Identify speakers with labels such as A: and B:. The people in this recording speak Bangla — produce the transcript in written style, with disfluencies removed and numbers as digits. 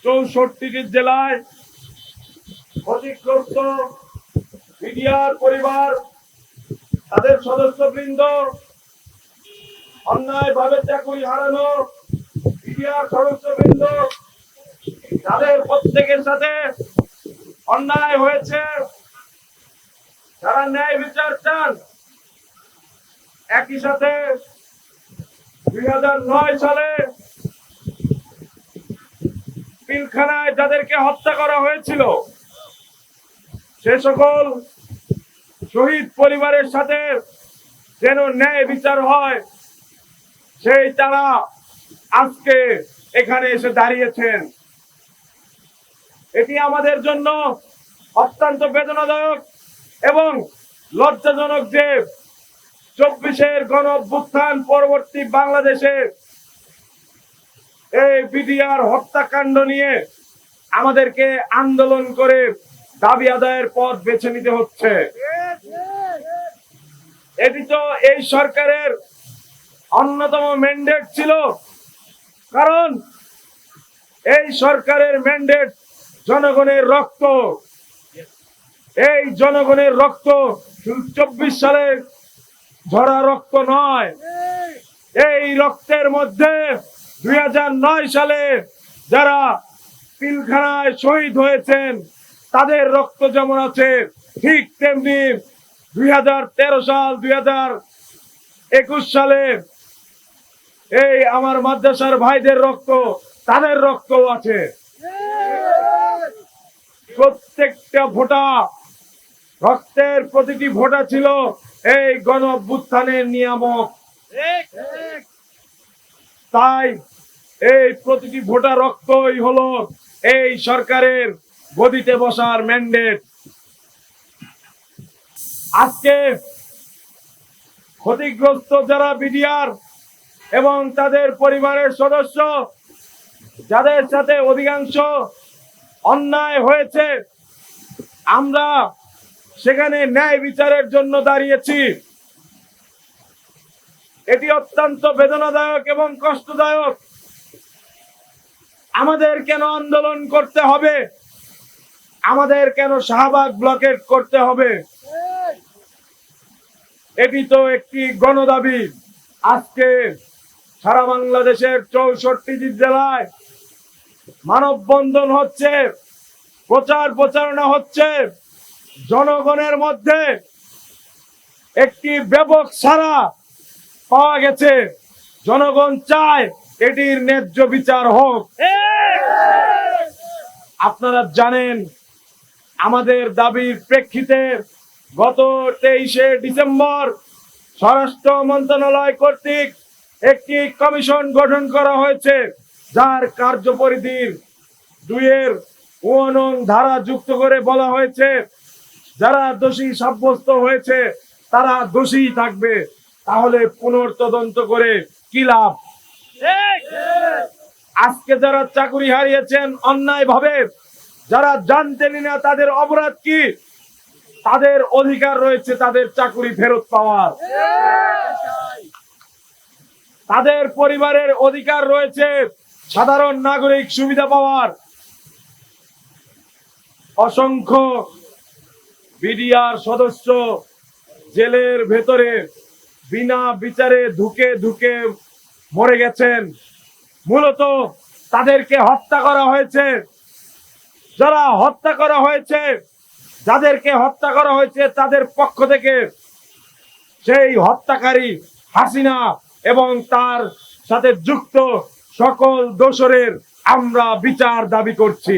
A: 64টি জেলায় ক্ষতিগ্রস্ত বিডিআর পরিবার, তাদের সদস্যবৃন্দ, অন্যায়ভাবে চাকরি হারানো বিডিআর সদস্যবৃন্দ, তাদের প্রত্যেকের সাথে অন্যায় হয়েছে, যারা ন্যায় বিচার চান। একই সাথে 2009 সালে পিলখানায় যাদেরকে হত্যা করা হয়েছিল, সে সকল শহীদ পরিবারের সাথে যেন ন্যায় বিচার হয়, সেই তারা আজকে এখানে এসে দাঁড়িয়েছেন। এটি আমাদের জন্য অত্যন্ত বেদনাদায়ক এবং লজ্জাজনক যে 24-এর গণ অভ্যুত্থান পরবর্তী বাংলাদেশে এই বিডিআর হত্যাকাণ্ড নিয়ে আমাদেরকে আন্দোলন করে দাবি আদায়ের পথ বেছে নিতে হচ্ছে। এটি তো এই সরকারের অন্যতম ম্যান্ডেট ছিল, কারণ এই সরকারের ম্যান্ডেট জনগণের রক্ত। এই জনগণের রক্ত 24 সালের ঝরা রক্ত নয়। এই রক্তের মধ্যে 2009 সালে যারা পিলখানায় শহীদ হয়েছেন তাদের রক্ত যেমন আছে, ঠিক তেমনি 2013 সাল 2021 সালে এই আমার মাদ্রাসার ভাইদের রক্ত, তাদের রক্ত আছে। প্রত্যেকটা ফোঁটা রক্তের প্রতিটি ফোঁটা ছিল এই গণ অভ্যুত্থানের নিয়ামক। তাই এই প্রতিটি ফোঁটা রক্তই হলো এই সরকারের গদিতে বসার ম্যান্ডেট। আজকে ক্ষতিগ্রস্ত যারা বিডিআর এবং তাদের পরিবারের সদস্য, যাদের সাথে অধিকাংশ অন্যায় হয়েছে, আমরা সেখানে ন্যায় বিচারের জন্য দাঁড়িয়েছি। এটি অত্যন্ত বেদনাদায়ক এবং কষ্টদায়ক। আমাদের কেন আন্দোলন করতে হবে? আমাদের কেন শাহবাগ ব্লকেট করতে হবে? এটি তো একটি গণদাবি। আজকে সারা বাংলাদেশের 64টি জেলায় মানববন্ধন হচ্ছে, প্রচার প্রচারণা হচ্ছে। জনগণের মধ্যে একটি ব্যাপক সাড়া পাওয়া গেছে। জনগণ চায় এটির ন্যায্য বিচার হোক। আপনারা জানেন, আমাদের দাবির প্রেক্ষিতে গত 23শে ডিসেম্বর স্বরাষ্ট্র মন্ত্রণালয় কর্তৃক একটি কমিশন গঠন করা হয়েছে, যার কার্যপরিধির 2-এর নং ধারা যুক্ত করে বলা হয়েছে, যারা দোষী সাব্যস্ত হয়েছে তারা দোষী থাকবে। তাহলে পুনর্তদন্ত করে কি লাভ? আজকে যারা চাকরি হারিয়েছেন অন্যায় ভাবে, যারা জানতেনই না তাদের অপরাধ কি, তাদের অধিকার রয়েছে তাদের চাকরি ফেরত পাওয়ার। তাদের পরিবারের অধিকার রয়েছে সাধারণ নাগরিক সুবিধা পাওয়ার। অসংখ্য বিডিআর সদস্য জেলের ভেতরে বিনা বিচারে ধুকে ধুকে মরে গেছেন। মূলত তাদেরকে হত্যা করা হয়েছে। যারা হত্যা করা হয়েছে, যাদেরকে হত্যা করা হয়েছে, তাদের পক্ষ থেকে সেই হত্যাকারী হাসিনা এবং তার সাথে যুক্ত সকল দোষরের আমরা বিচার দাবি করছি।